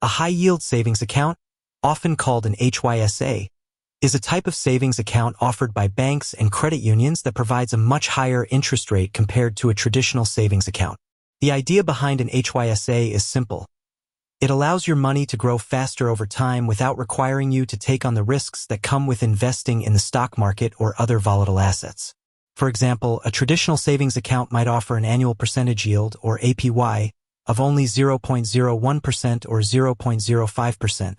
A high-yield savings account, often called an HYSA, is a type of savings account offered by banks and credit unions that provides a much higher interest rate compared to a traditional savings account. The idea behind an HYSA is simple. It allows your money to grow faster over time without requiring you to take on the risks that come with investing in the stock market or other volatile assets. For example, a traditional savings account might offer an annual percentage yield, or APY, of only 0.01% or 0.05%,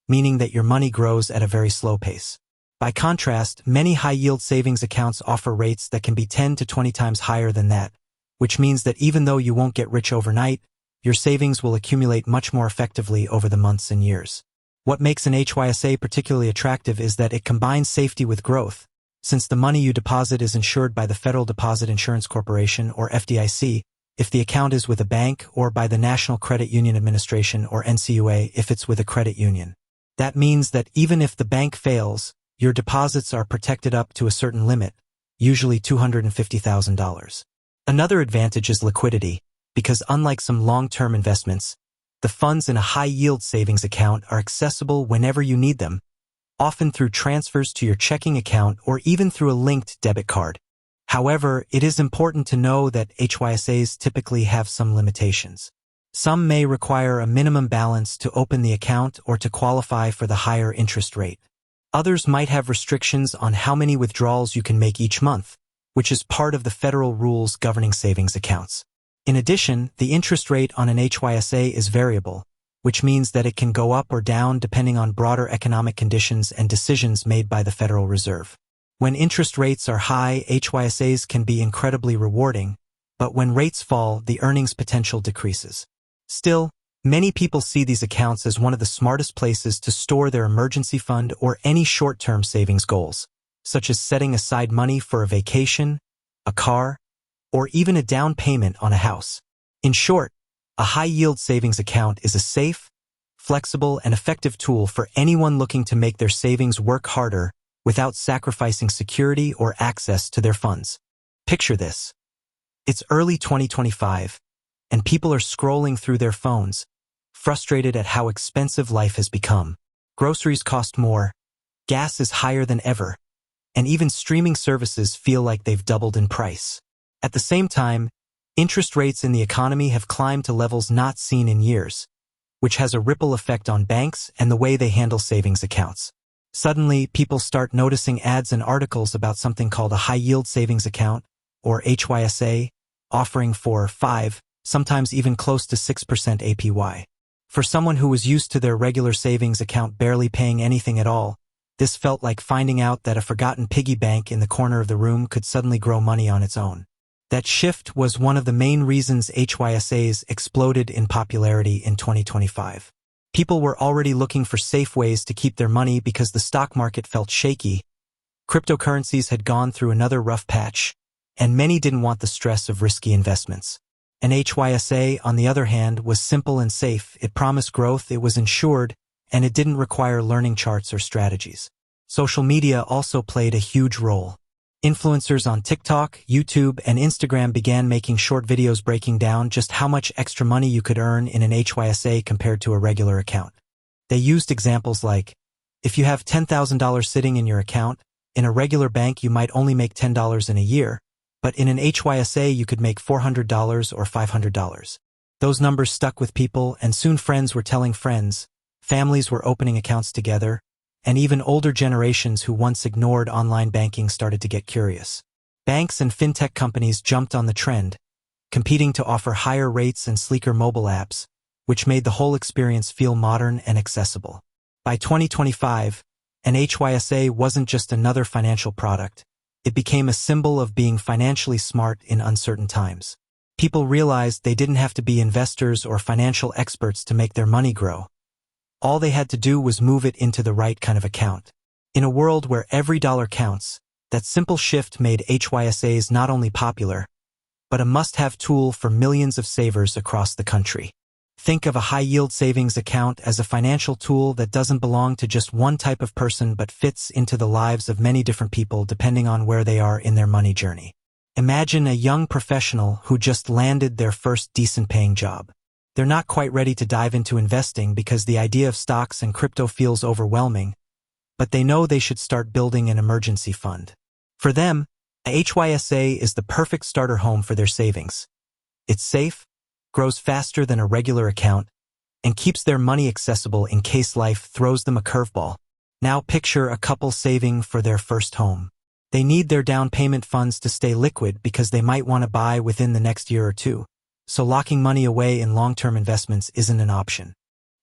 meaning that your money grows at a very slow pace. By contrast, many high-yield savings accounts offer rates that can be 10 to 20 times higher than that, which means that even though you won't get rich overnight, your savings will accumulate much more effectively over the months and years. What makes an HYSA particularly attractive is that it combines safety with growth. Since the money you deposit is insured by the Federal Deposit Insurance Corporation, or FDIC, if the account is with a bank, or by the National Credit Union Administration, or NCUA, if it's with a credit union. That means that even if the bank fails, your deposits are protected up to a certain limit, usually $250,000. Another advantage is liquidity, because unlike some long-term investments, the funds in a high-yield savings account are accessible whenever you need them, often through transfers to your checking account or even through a linked debit card. However, it is important to know that HYSAs typically have some limitations. Some may require a minimum balance to open the account or to qualify for the higher interest rate. Others might have restrictions on how many withdrawals you can make each month, which is part of the federal rules governing savings accounts. In addition, the interest rate on an HYSA is variable, which means that it can go up or down depending on broader economic conditions and decisions made by the Federal Reserve. When interest rates are high, HYSAs can be incredibly rewarding, but when rates fall, the earnings potential decreases. Still, many people see these accounts as one of the smartest places to store their emergency fund or any short-term savings goals, such as setting aside money for a vacation, a car, or even a down payment on a house. In short, a high-yield savings account is a safe, flexible, and effective tool for anyone looking to make their savings work harder without sacrificing security or access to their funds. Picture this. It's early 2025, and people are scrolling through their phones, frustrated at how expensive life has become. Groceries cost more, gas is higher than ever, and even streaming services feel like they've doubled in price. At the same time, interest rates in the economy have climbed to levels not seen in years, which has a ripple effect on banks and the way they handle savings accounts. Suddenly, people start noticing ads and articles about something called a high-yield savings account, or HYSA, offering 4, 5, sometimes even close to 6% APY. For someone who was used to their regular savings account barely paying anything at all, this felt like finding out that a forgotten piggy bank in the corner of the room could suddenly grow money on its own. That shift was one of the main reasons HYSAs exploded in popularity in 2025. People were already looking for safe ways to keep their money because the stock market felt shaky, cryptocurrencies had gone through another rough patch, and many didn't want the stress of risky investments. An HYSA, on the other hand, was simple and safe. It promised growth, it was insured, and it didn't require learning charts or strategies. Social media also played a huge role. Influencers on TikTok, YouTube, and Instagram began making short videos breaking down just how much extra money you could earn in an HYSA compared to a regular account. They used examples like, if you have $10,000 sitting in your account, in a regular bank you might only make $10 in a year, but in an HYSA you could make $400 or $500. Those numbers stuck with people, and soon friends were telling friends, families were opening accounts together, and even older generations who once ignored online banking started to get curious. Banks and fintech companies jumped on the trend, competing to offer higher rates and sleeker mobile apps, which made the whole experience feel modern and accessible. By 2025, an HYSA wasn't just another financial product. It became a symbol of being financially smart in uncertain times. People realized they didn't have to be investors or financial experts to make their money grow. All they had to do was move it into the right kind of account. In a world where every dollar counts, that simple shift made HYSAs not only popular, but a must-have tool for millions of savers across the country. Think of a high-yield savings account as a financial tool that doesn't belong to just one type of person but fits into the lives of many different people depending on where they are in their money journey. Imagine a young professional who just landed their first decent-paying job. They're not quite ready to dive into investing because the idea of stocks and crypto feels overwhelming, but they know they should start building an emergency fund. For them, a HYSA is the perfect starter home for their savings. It's safe, grows faster than a regular account, and keeps their money accessible in case life throws them a curveball. Now picture a couple saving for their first home. They need their down payment funds to stay liquid because they might want to buy within the next year or two, so locking money away in long-term investments isn't an option.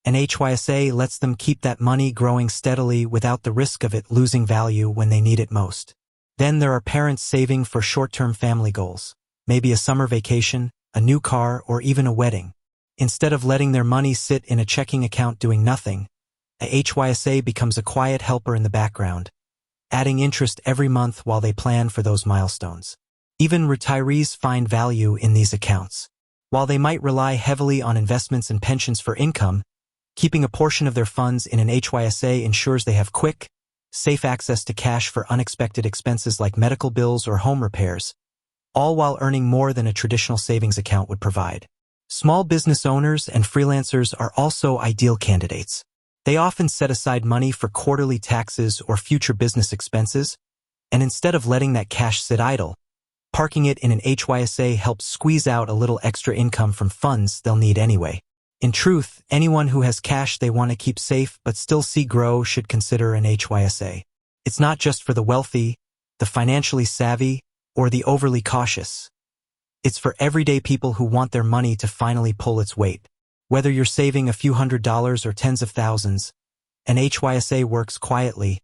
An HYSA lets them keep that money growing steadily without the risk of it losing value when they need it most. Then there are parents saving for short-term family goals, maybe a summer vacation, a new car, or even a wedding. Instead of letting their money sit in a checking account doing nothing, a HYSA becomes a quiet helper in the background, adding interest every month while they plan for those milestones. Even retirees find value in these accounts. While they might rely heavily on investments and pensions for income, keeping a portion of their funds in an HYSA ensures they have quick, safe access to cash for unexpected expenses like medical bills or home repairs, all while earning more than a traditional savings account would provide. Small business owners and freelancers are also ideal candidates. They often set aside money for quarterly taxes or future business expenses, and instead of letting that cash sit idle, parking it in an HYSA helps squeeze out a little extra income from funds they'll need anyway. In truth, anyone who has cash they want to keep safe but still see grow should consider an HYSA. It's not just for the wealthy, the financially savvy, or the overly cautious. It's for everyday people who want their money to finally pull its weight. Whether you're saving a few $100s or tens of thousands, an HYSA works quietly,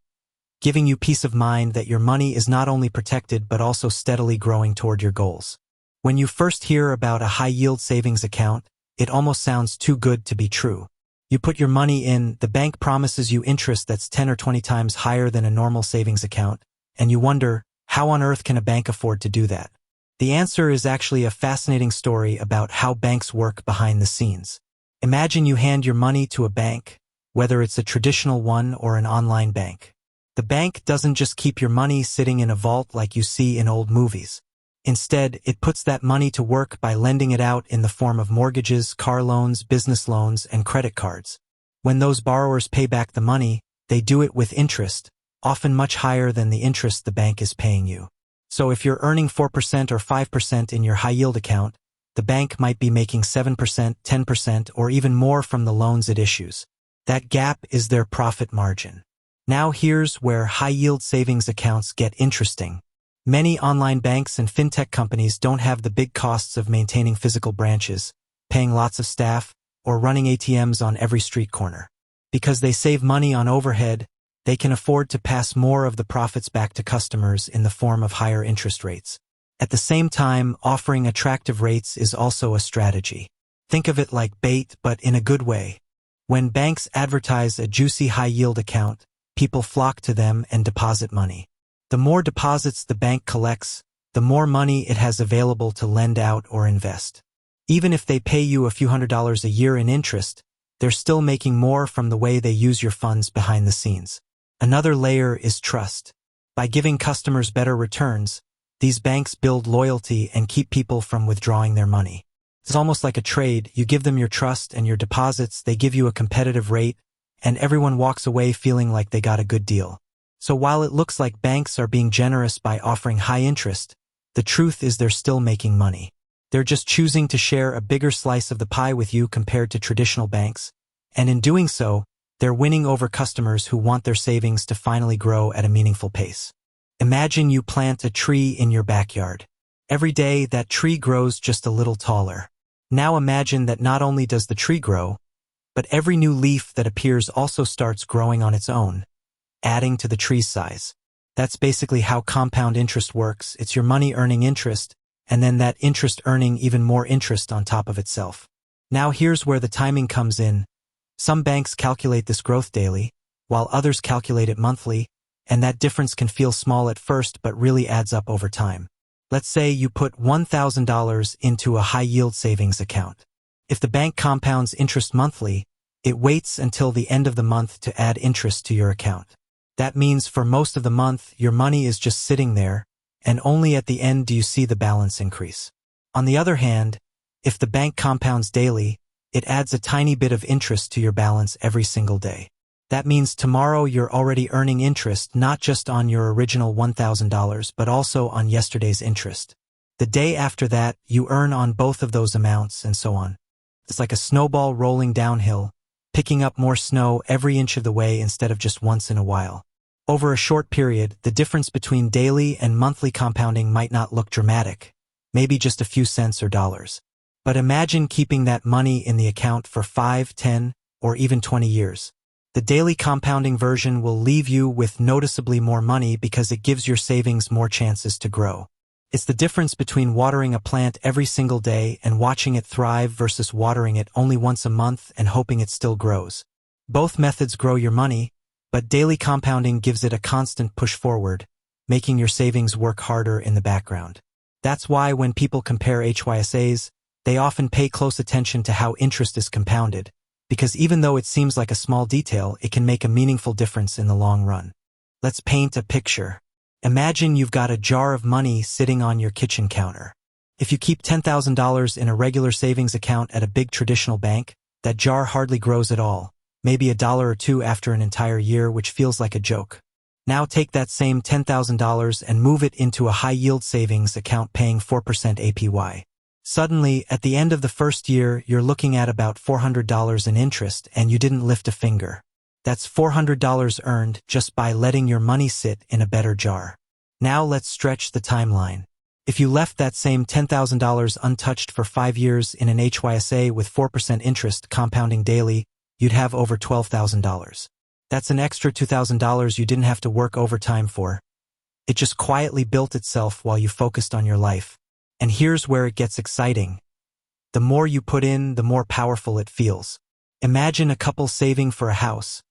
giving you peace of mind that your money is not only protected but also steadily growing toward your goals. When you first hear about a high-yield savings account, it almost sounds too good to be true. You put your money in, the bank promises you interest that's 10 or 20 times higher than a normal savings account, and you wonder, how on earth can a bank afford to do that? The answer is actually a fascinating story about how banks work behind the scenes. Imagine you hand your money to a bank, whether it's a traditional one or an online bank. The bank doesn't just keep your money sitting in a vault like you see in old movies. Instead, it puts that money to work by lending it out in the form of mortgages, car loans, business loans, and credit cards. When those borrowers pay back the money, they do it with interest, often much higher than the interest the bank is paying you. So if you're earning 4% or 5% in your high-yield account, the bank might be making 7%, 10%, or even more from the loans it issues. That gap is their profit margin. Now here's where high-yield savings accounts get interesting. Many online banks and fintech companies don't have the big costs of maintaining physical branches, paying lots of staff, or running ATMs on every street corner. Because they save money on overhead, they can afford to pass more of the profits back to customers in the form of higher interest rates. At the same time, offering attractive rates is also a strategy. Think of it like bait, but in a good way. When banks advertise a juicy high-yield account, people flock to them and deposit money. The more deposits the bank collects, the more money it has available to lend out or invest. Even if they pay you a few $100s a year in interest, they're still making more from the way they use your funds behind the scenes. Another layer is trust. By giving customers better returns, these banks build loyalty and keep people from withdrawing their money. It's almost like a trade. You give them your trust and your deposits, they give you a competitive rate, and everyone walks away feeling like they got a good deal. So while it looks like banks are being generous by offering high interest, the truth is they're still making money. They're just choosing to share a bigger slice of the pie with you compared to traditional banks, and in doing so, they're winning over customers who want their savings to finally grow at a meaningful pace. Imagine you plant a tree in your backyard. Every day, that tree grows just a little taller. Now imagine that not only does the tree grow, but every new leaf that appears also starts growing on its own, adding to the tree's size. That's basically how compound interest works. It's your money earning interest, and then that interest earning even more interest on top of itself. Now here's where the timing comes in. Some banks calculate this growth daily, while others calculate it monthly, and that difference can feel small at first but really adds up over time. Let's say you put $1,000 into a high-yield savings account. If the bank compounds interest monthly, it waits until the end of the month to add interest to your account. That means for most of the month, your money is just sitting there, and only at the end do you see the balance increase. On the other hand, if the bank compounds daily, It adds a tiny bit of interest to your balance every single day. That means tomorrow you're already earning interest not just on your original $1,000 but also on yesterday's interest. The day after that, you earn on both of those amounts and so on. It's like a snowball rolling downhill, picking up more snow every inch of the way instead of just once in a while. Over a short period, the difference between daily and monthly compounding might not look dramatic, maybe just a few cents or dollars. But imagine keeping that money in the account for 5, 10, or even 20 years. The daily compounding version will leave you with noticeably more money because it gives your savings more chances to grow. It's the difference between watering a plant every single day and watching it thrive versus watering it only once a month and hoping it still grows. Both methods grow your money, but daily compounding gives it a constant push forward, making your savings work harder in the background. That's why when people compare HYSAs, they often pay close attention to how interest is compounded, because even though it seems like a small detail, it can make a meaningful difference in the long run. Let's paint a picture. Imagine you've got a jar of money sitting on your kitchen counter. If you keep $10,000 in a regular savings account at a big traditional bank, that jar hardly grows at all, maybe $1 or $2 after an entire year, which feels like a joke. Now take that same $10,000 and move it into a high-yield savings account paying 4% APY. Suddenly, at the end of the first year, you're looking at about $400 in interest and you didn't lift a finger. That's $400 earned just by letting your money sit in a better jar. Now let's stretch the timeline. If you left that same $10,000 untouched for 5 years in an HYSA with 4% interest compounding daily, you'd have over $12,000. That's an extra $2,000 you didn't have to work overtime for. It just quietly built itself while you focused on your life. And here's where it gets exciting. The more you put in, the more powerful it feels. Imagine a couple saving for a house,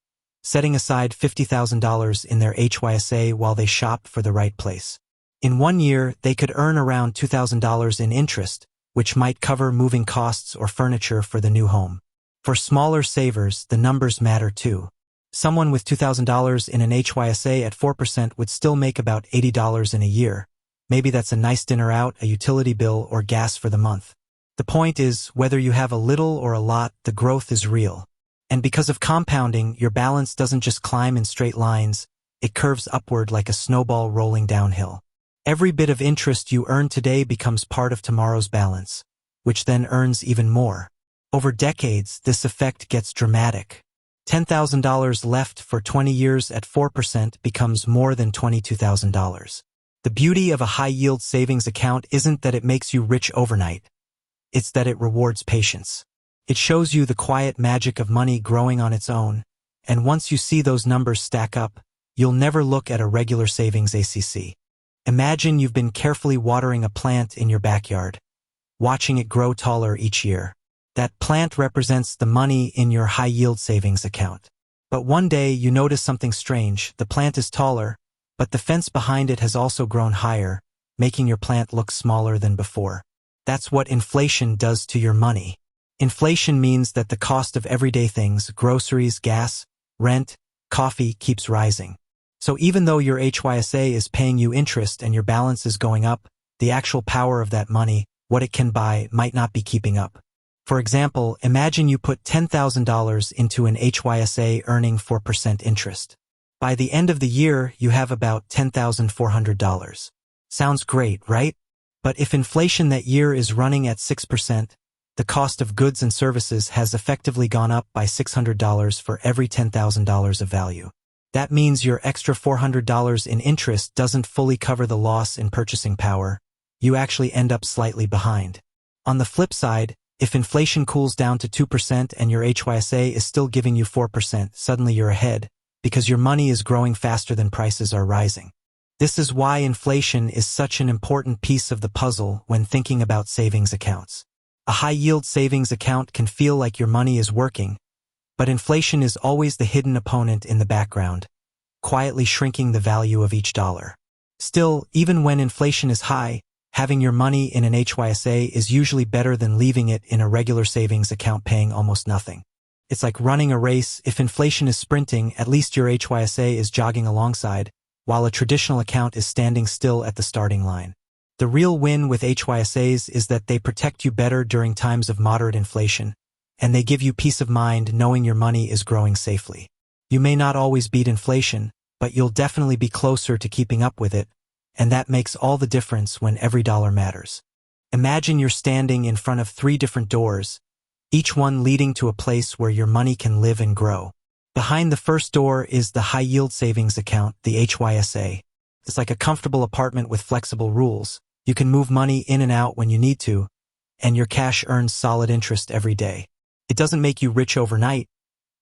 setting aside $50,000 in their HYSA while they shop for the right place. In 1 year, they could earn around $2,000 in interest, which might cover moving costs or furniture for the new home. For smaller savers, the numbers matter too. Someone with $2,000 in an HYSA at 4% would still make about $80 in a year. Maybe that's a nice dinner out, a utility bill, or gas for the month. The point is, whether you have a little or a lot, the growth is real. And because of compounding, your balance doesn't just climb in straight lines, it curves upward like a snowball rolling downhill. Every bit of interest you earn today becomes part of tomorrow's balance, which then earns even more. Over decades, this effect gets dramatic. $10,000 left for 20 years at 4% becomes more than $22,000. The beauty of a high-yield savings account isn't that it makes you rich overnight. It's that it rewards patience. It shows you the quiet magic of money growing on its own, and once you see those numbers stack up, you'll never look at a regular savings ACC. Imagine you've been carefully watering a plant in your backyard, watching it grow taller each year. That plant represents the money in your high-yield savings account. But one day you notice something strange. The plant is taller, but the fence behind it has also grown higher, making your plant look smaller than before. That's what inflation does to your money. Inflation means that the cost of everyday things, groceries, gas, rent, coffee, keeps rising. So even though your HYSA is paying you interest and your balance is going up, the actual power of that money, what it can buy, might not be keeping up. For example, imagine you put $10,000 into an HYSA earning 4% interest. By the end of the year, you have about $10,400. Sounds great, right? But if inflation that year is running at 6%, the cost of goods and services has effectively gone up by $600 for every $10,000 of value. That means your extra $400 in interest doesn't fully cover the loss in purchasing power. You actually end up slightly behind. On the flip side, if inflation cools down to 2% and your HYSA is still giving you 4%, suddenly you're ahead, because your money is growing faster than prices are rising. This is why inflation is such an important piece of the puzzle when thinking about savings accounts. A high-yield savings account can feel like your money is working, but inflation is always the hidden opponent in the background, quietly shrinking the value of each dollar. Still, even when inflation is high, having your money in an HYSA is usually better than leaving it in a regular savings account paying almost nothing. It's like running a race. If inflation is sprinting, at least your HYSA is jogging alongside, while a traditional account is standing still at the starting line. The real win with HYSAs is that they protect you better during times of moderate inflation, and they give you peace of mind knowing your money is growing safely. You may not always beat inflation, but you'll definitely be closer to keeping up with it, and that makes all the difference when every dollar matters. Imagine you're standing in front of 3 different doors, each one leading to a place where your money can live and grow. Behind the first door is the high-yield savings account, the HYSA. It's like a comfortable apartment with flexible rules. You can move money in and out when you need to, and your cash earns solid interest every day. It doesn't make you rich overnight,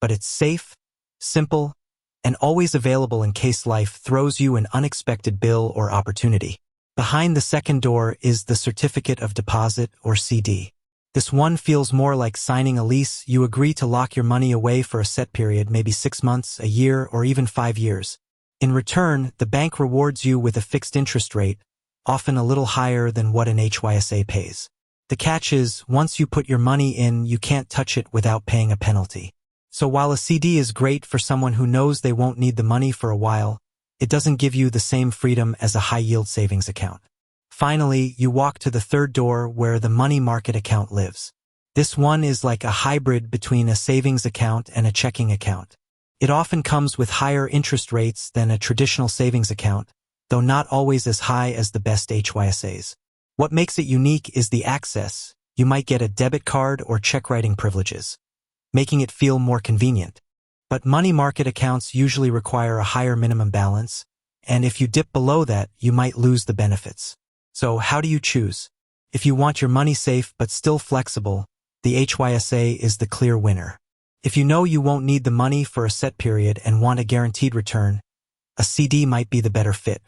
but it's safe, simple, and always available in case life throws you an unexpected bill or opportunity. Behind the second door is the certificate of deposit, or CD. This one feels more like signing a lease. You agree to lock your money away for a set period, maybe 6 months, a year, or even 5 years. In return, the bank rewards you with a fixed interest rate, often a little higher than what an HYSA pays. The catch is, once you put your money in, you can't touch it without paying a penalty. So while a CD is great for someone who knows they won't need the money for a while, it doesn't give you the same freedom as a high-yield savings account. Finally, you walk to the third door where the money market account lives. This one is like a hybrid between a savings account and a checking account. It often comes with higher interest rates than a traditional savings account, though not always as high as the best HYSAs. What makes it unique is the access. You might get a debit card or check writing privileges, making it feel more convenient. But money market accounts usually require a higher minimum balance, and if you dip below that, you might lose the benefits. So how do you choose? If you want your money safe but still flexible, the HYSA is the clear winner. If you know you won't need the money for a set period and want a guaranteed return, a CD might be the better fit.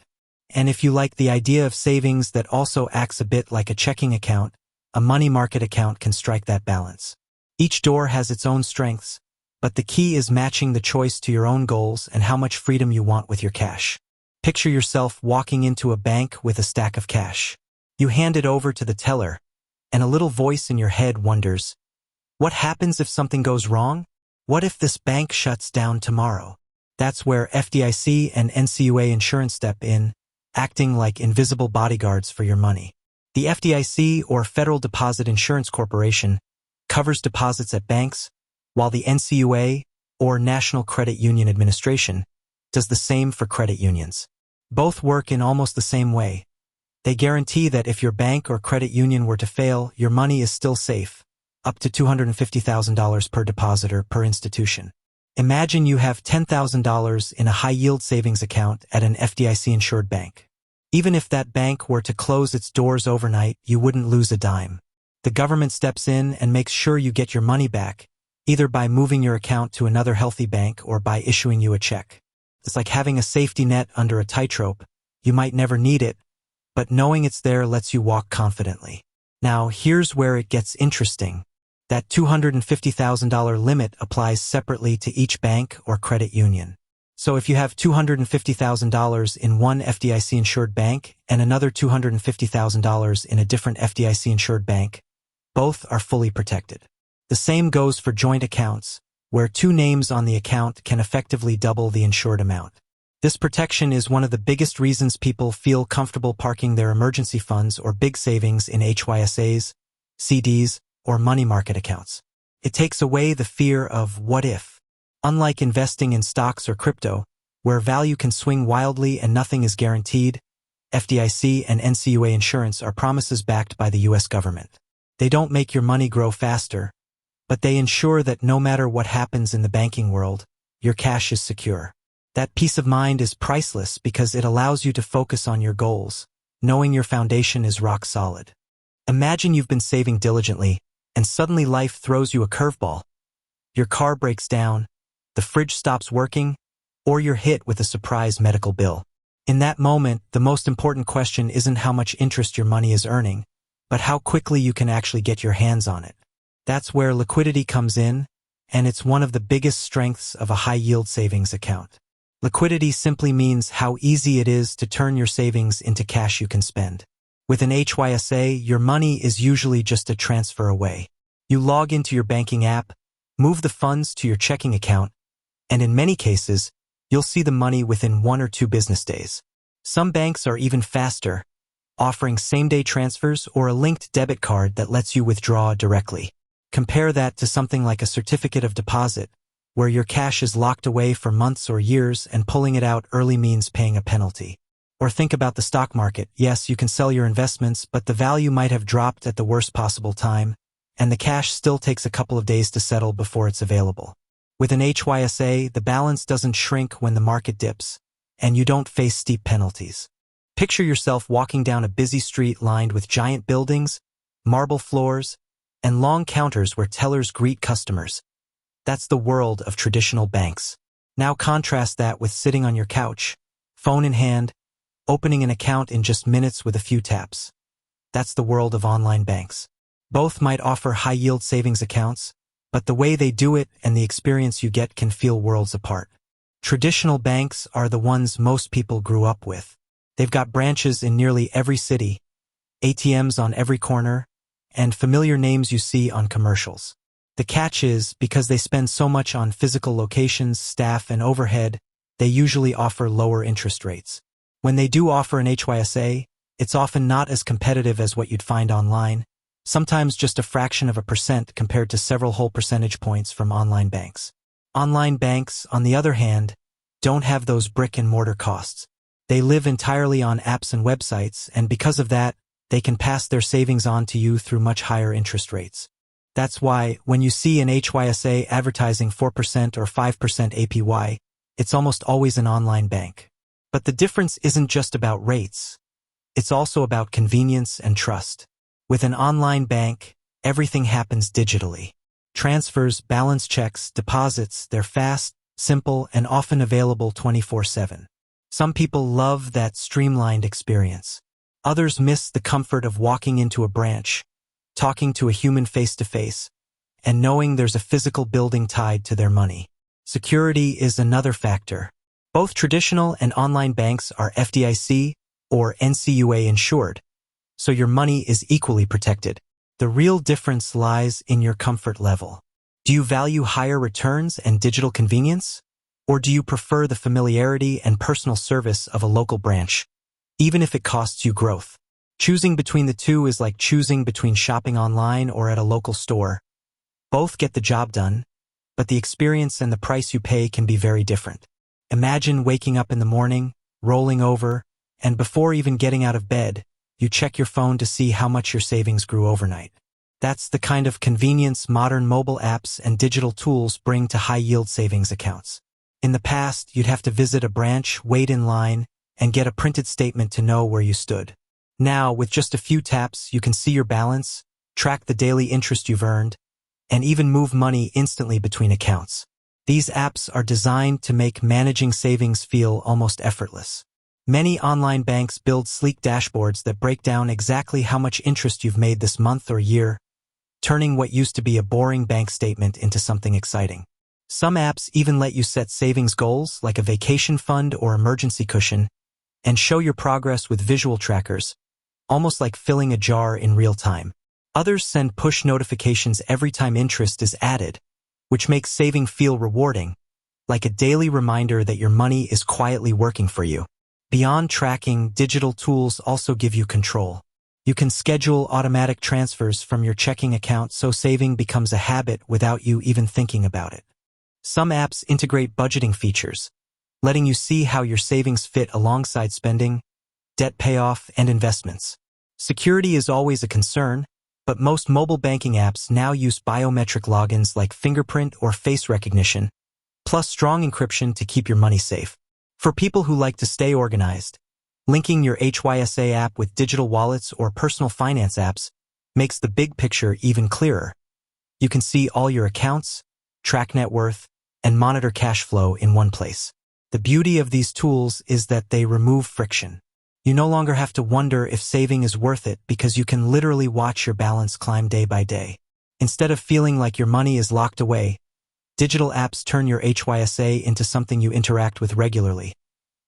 And if you like the idea of savings that also acts a bit like a checking account, a money market account can strike that balance. Each door has its own strengths, but the key is matching the choice to your own goals and how much freedom you want with your cash. Picture yourself walking into a bank with a stack of cash. You hand it over to the teller, and a little voice in your head wonders, what happens if something goes wrong? What if this bank shuts down tomorrow? That's where FDIC and NCUA insurance step in, acting like invisible bodyguards for your money. The FDIC, or Federal Deposit Insurance Corporation, covers deposits at banks, while the NCUA, or National Credit Union Administration, does the same for credit unions. Both work in almost the same way. They guarantee that if your bank or credit union were to fail, your money is still safe, up to $250,000 per depositor per institution. Imagine you have $10,000 in a high-yield savings account at an FDIC-insured bank. Even if that bank were to close its doors overnight, you wouldn't lose a dime. The government steps in and makes sure you get your money back, either by moving your account to another healthy bank or by issuing you a check. It's like having a safety net under a tightrope. You might never need it, but knowing it's there lets you walk confidently. Now, here's where it gets interesting. That $250,000 limit applies separately to each bank or credit union. So if you have $250,000 in one FDIC-insured bank and another $250,000 in a different FDIC-insured bank, both are fully protected. The same goes for joint accounts, where 2 names on the account can effectively double the insured amount. This protection is one of the biggest reasons people feel comfortable parking their emergency funds or big savings in HYSAs, CDs, or money market accounts. It takes away the fear of what if. Unlike investing in stocks or crypto, where value can swing wildly and nothing is guaranteed, FDIC and NCUA insurance are promises backed by the US government. They don't make your money grow faster, but they ensure that no matter what happens in the banking world, your cash is secure. That peace of mind is priceless because it allows you to focus on your goals, knowing your foundation is rock solid. Imagine you've been saving diligently, and suddenly life throws you a curveball. Your car breaks down, the fridge stops working, or you're hit with a surprise medical bill. In that moment, the most important question isn't how much interest your money is earning, but how quickly you can actually get your hands on it. That's where liquidity comes in, and it's one of the biggest strengths of a high-yield savings account. Liquidity simply means how easy it is to turn your savings into cash you can spend. With an HYSA, your money is usually just a transfer away. You log into your banking app, move the funds to your checking account, and in many cases, you'll see the money within 1 or 2 business days. Some banks are even faster, offering same-day transfers or a linked debit card that lets you withdraw directly. Compare that to something like a certificate of deposit, where your cash is locked away for months or years and pulling it out early means paying a penalty. Or think about the stock market. Yes, you can sell your investments, but the value might have dropped at the worst possible time, and the cash still takes a couple of days to settle before it's available. With an HYSA, the balance doesn't shrink when the market dips, and you don't face steep penalties. Picture yourself walking down a busy street lined with giant buildings, marble floors, and long counters where tellers greet customers. That's the world of traditional banks. Now contrast that with sitting on your couch, phone in hand, opening an account in just minutes with a few taps. That's the world of online banks. Both might offer high-yield savings accounts, but the way they do it and the experience you get can feel worlds apart. Traditional banks are the ones most people grew up with. They've got branches in nearly every city, ATMs on every corner, and familiar names you see on commercials. The catch is, because they spend so much on physical locations, staff, and overhead, they usually offer lower interest rates. When they do offer an HYSA, it's often not as competitive as what you'd find online, sometimes just a fraction of a percent compared to several whole percentage points from online banks. Online banks, on the other hand, don't have those brick-and-mortar costs. They live entirely on apps and websites, and because of that, they can pass their savings on to you through much higher interest rates. That's why, when you see an HYSA advertising 4% or 5% APY, it's almost always an online bank. But the difference isn't just about rates. It's also about convenience and trust. With an online bank, everything happens digitally. Transfers, balance checks, deposits, they're fast, simple, and often available 24/7. Some people love that streamlined experience. Others miss the comfort of walking into a branch, talking to a human face-to-face, and knowing there's a physical building tied to their money. Security is another factor. Both traditional and online banks are FDIC or NCUA insured, so your money is equally protected. The real difference lies in your comfort level. Do you value higher returns and digital convenience? Or do you prefer the familiarity and personal service of a local branch, even if it costs you growth? Choosing between the two is like choosing between shopping online or at a local store. Both get the job done, but the experience and the price you pay can be very different. Imagine waking up in the morning, rolling over, and before even getting out of bed, you check your phone to see how much your savings grew overnight. That's the kind of convenience modern mobile apps and digital tools bring to high-yield savings accounts. In the past, you'd have to visit a branch, wait in line, and get a printed statement to know where you stood. Now, with just a few taps, you can see your balance, track the daily interest you've earned, and even move money instantly between accounts. These apps are designed to make managing savings feel almost effortless. Many online banks build sleek dashboards that break down exactly how much interest you've made this month or year, turning what used to be a boring bank statement into something exciting. Some apps even let you set savings goals, like a vacation fund or emergency cushion, and show your progress with visual trackers, almost like filling a jar in real time. Others send push notifications every time interest is added, which makes saving feel rewarding, like a daily reminder that your money is quietly working for you. Beyond tracking, digital tools also give you control. You can schedule automatic transfers from your checking account so saving becomes a habit without you even thinking about it. Some apps integrate budgeting features, letting you see how your savings fit alongside spending, debt payoff, and investments. Security is always a concern, but most mobile banking apps now use biometric logins like fingerprint or face recognition, plus strong encryption to keep your money safe. For people who like to stay organized, linking your HYSA app with digital wallets or personal finance apps makes the big picture even clearer. You can see all your accounts, track net worth, and monitor cash flow in one place. The beauty of these tools is that they remove friction. You no longer have to wonder if saving is worth it because you can literally watch your balance climb day by day. Instead of feeling like your money is locked away, digital apps turn your HYSA into something you interact with regularly,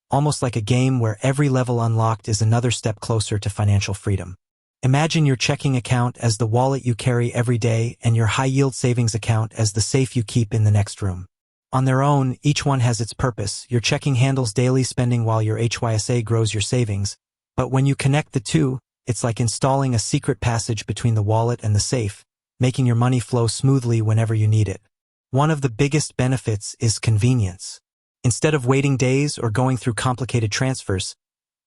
almost like a game where every level unlocked is another step closer to financial freedom. Imagine your checking account as the wallet you carry every day and your high-yield savings account as the safe you keep in the next room. On their own, each one has its purpose. Your checking handles daily spending while your HYSA grows your savings. But when you connect the two, it's like installing a secret passage between the wallet and the safe, making your money flow smoothly whenever you need it. One of the biggest benefits is convenience. Instead of waiting days or going through complicated transfers,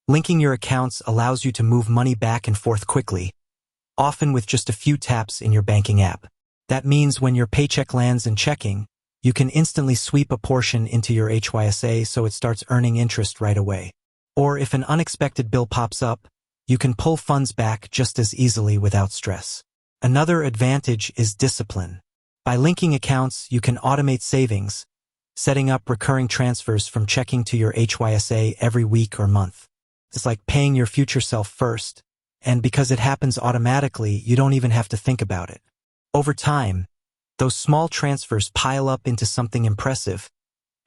linking your accounts allows you to move money back and forth quickly, often with just a few taps in your banking app. That means when your paycheck lands in checking, you can instantly sweep a portion into your HYSA so it starts earning interest right away. Or if an unexpected bill pops up, you can pull funds back just as easily without stress. Another advantage is discipline. By linking accounts, you can automate savings, setting up recurring transfers from checking to your HYSA every week or month. It's like paying your future self first, and because it happens automatically, you don't even have to think about it. Over time, those small transfers pile up into something impressive,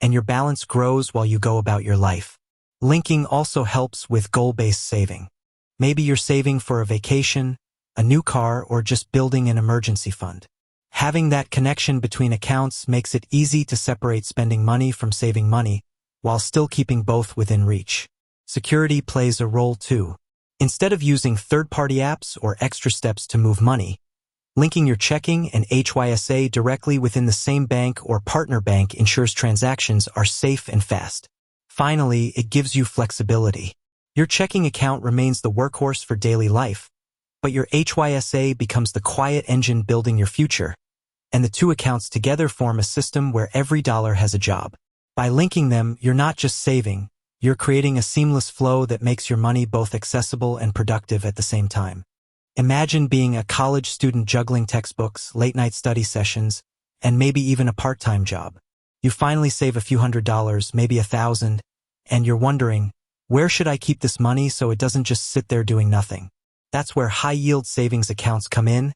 and your balance grows while you go about your life. Linking also helps with goal-based saving. Maybe you're saving for a vacation, a new car, or just building an emergency fund. Having that connection between accounts makes it easy to separate spending money from saving money, while still keeping both within reach. Security plays a role too. Instead of using third-party apps or extra steps to move money, linking your checking and HYSA directly within the same bank or partner bank ensures transactions are safe and fast. Finally, it gives you flexibility. Your checking account remains the workhorse for daily life, but your HYSA becomes the quiet engine building your future, and the two accounts together form a system where every dollar has a job. By linking them, you're not just saving, you're creating a seamless flow that makes your money both accessible and productive at the same time. Imagine being a college student juggling textbooks, late-night study sessions, and maybe even a part-time job. You finally save a few $100s, maybe $1,000, and you're wondering, where should I keep this money so it doesn't just sit there doing nothing? That's where high-yield savings accounts come in,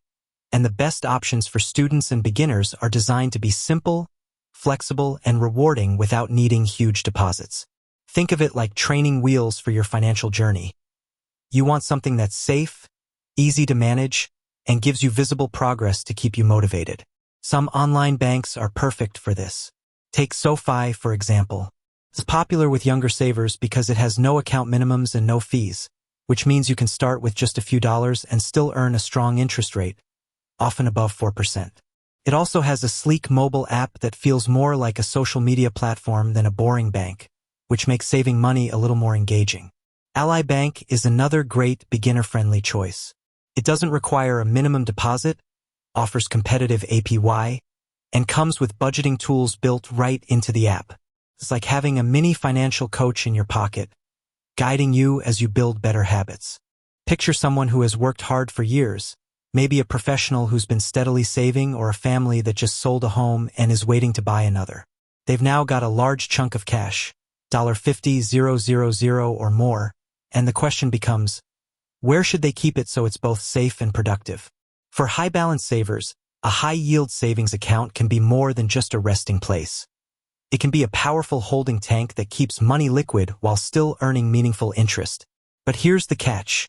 and the best options for students and beginners are designed to be simple, flexible, and rewarding without needing huge deposits. Think of it like training wheels for your financial journey. You want something that's safe, easy to manage, and gives you visible progress to keep you motivated. Some online banks are perfect for this. Take SoFi, for example. It's popular with younger savers because it has no account minimums and no fees, which means you can start with just a few dollars and still earn a strong interest rate, often above 4%. It also has a sleek mobile app that feels more like a social media platform than a boring bank, which makes saving money a little more engaging. Ally Bank is another great beginner-friendly choice. It doesn't require a minimum deposit, offers competitive APY, and comes with budgeting tools built right into the app. It's like having a mini financial coach in your pocket, guiding you as you build better habits. Picture someone who has worked hard for years, maybe a professional who's been steadily saving or a family that just sold a home and is waiting to buy another. They've now got a large chunk of cash, $50,000 or more, and the question becomes, where should they keep it so it's both safe and productive? For high-balance savers, a high-yield savings account can be more than just a resting place. It can be a powerful holding tank that keeps money liquid while still earning meaningful interest. But here's the catch.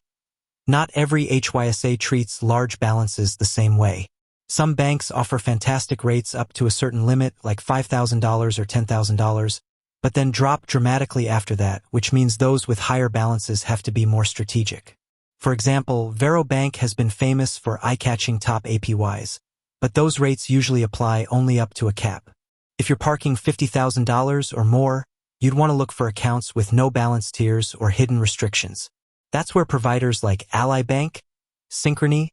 Not every HYSA treats large balances the same way. Some banks offer fantastic rates up to a certain limit, like $5,000 or $10,000, but then drop dramatically after that, which means those with higher balances have to be more strategic. For example, Vero Bank has been famous for eye-catching top APYs, but those rates usually apply only up to a cap. If you're parking $50,000 or more, you'd want to look for accounts with no balance tiers or hidden restrictions. That's where providers like Ally Bank, Synchrony,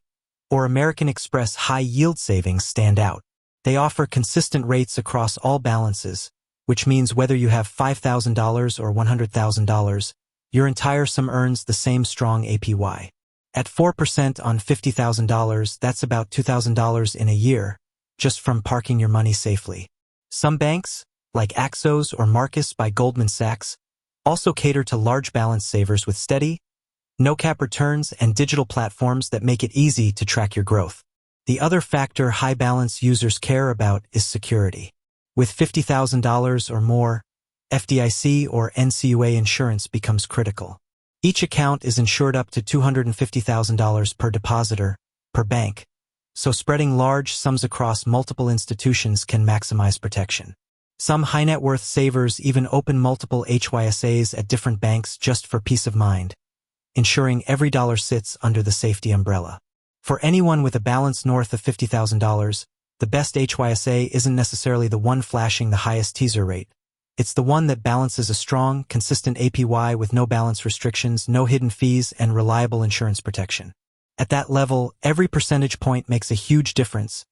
or American Express high-yield savings stand out. They offer consistent rates across all balances, which means whether you have $5,000 or $100,000, your entire sum earns the same strong APY. At 4% on $50,000, that's about $2,000 in a year, just from parking your money safely. Some banks, like Axos or Marcus by Goldman Sachs, also cater to large balance savers with steady, no-cap returns and digital platforms that make it easy to track your growth. The other factor high-balance users care about is security. With $50,000 or more, FDIC or NCUA insurance becomes critical. Each account is insured up to $250,000 per depositor, per bank, so spreading large sums across multiple institutions can maximize protection. Some high-net-worth savers even open multiple HYSAs at different banks just for peace of mind, ensuring every dollar sits under the safety umbrella. For anyone with a balance north of $50,000, the best HYSA isn't necessarily the one flashing the highest teaser rate. It's the one that balances a strong, consistent APY with no balance restrictions, no hidden fees, and reliable insurance protection. At that level, every percentage point makes a huge difference,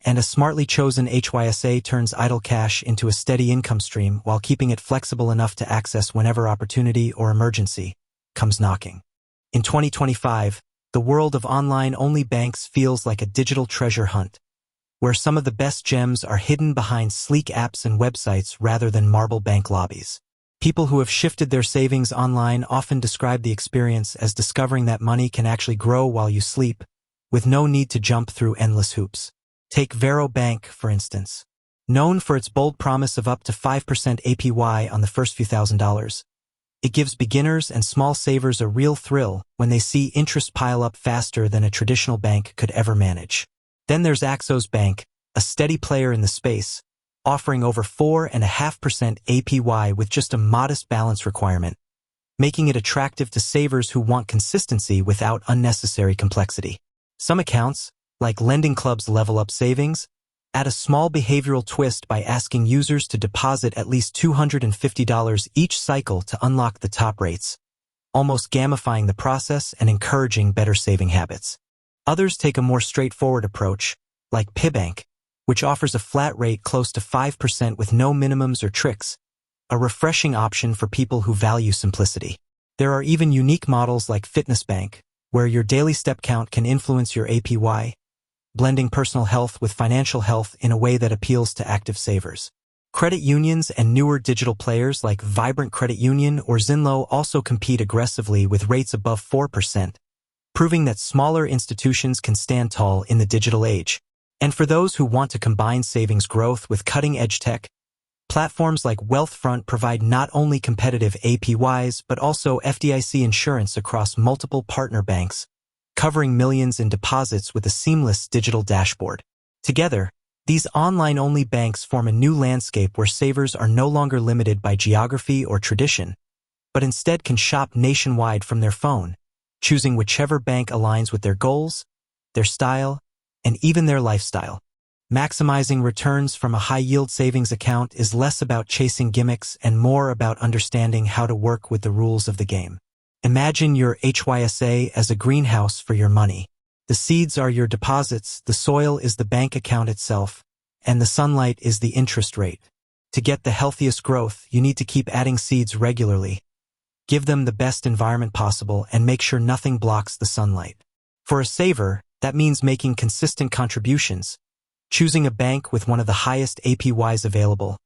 and a smartly chosen HYSA turns idle cash into a steady income stream while keeping it flexible enough to access whenever opportunity or emergency comes knocking. In 2025, the world of online-only banks feels like a digital treasure hunt, where some of the best gems are hidden behind sleek apps and websites rather than marble bank lobbies. People who have shifted their savings online often describe the experience as discovering that money can actually grow while you sleep, with no need to jump through endless hoops. Take Vero Bank, for instance. Known for its bold promise of up to 5% APY on the first few $1,000s, it gives beginners and small savers a real thrill when they see interest pile up faster than a traditional bank could ever manage. Then there's Axos Bank, a steady player in the space, offering over 4.5% APY with just a modest balance requirement, making it attractive to savers who want consistency without unnecessary complexity. Some accounts, like Lending Club's Level Up Savings, add a small behavioral twist by asking users to deposit at least $250 each cycle to unlock the top rates, almost gamifying the process and encouraging better saving habits. Others take a more straightforward approach, like PIBank, which offers a flat rate close to 5% with no minimums or tricks, a refreshing option for people who value simplicity. There are even unique models like Fitness Bank, where your daily step count can influence your APY, blending personal health with financial health in a way that appeals to active savers. Credit unions and newer digital players like Vibrant Credit Union or Zinlo also compete aggressively with rates above 4%, proving that smaller institutions can stand tall in the digital age. And for those who want to combine savings growth with cutting-edge tech, platforms like Wealthfront provide not only competitive APYs but also FDIC insurance across multiple partner banks, covering millions in deposits with a seamless digital dashboard. Together, these online-only banks form a new landscape where savers are no longer limited by geography or tradition, but instead can shop nationwide from their phone, choosing whichever bank aligns with their goals, their style, and even their lifestyle. Maximizing returns from a high-yield savings account is less about chasing gimmicks and more about understanding how to work with the rules of the game. Imagine your HYSA as a greenhouse for your money. The seeds are your deposits, the soil is the bank account itself, and the sunlight is the interest rate. To get the healthiest growth, you need to keep adding seeds regularly. Give them the best environment possible and make sure nothing blocks the sunlight. For a saver, that means making consistent contributions, choosing a bank with one of the highest APYs available,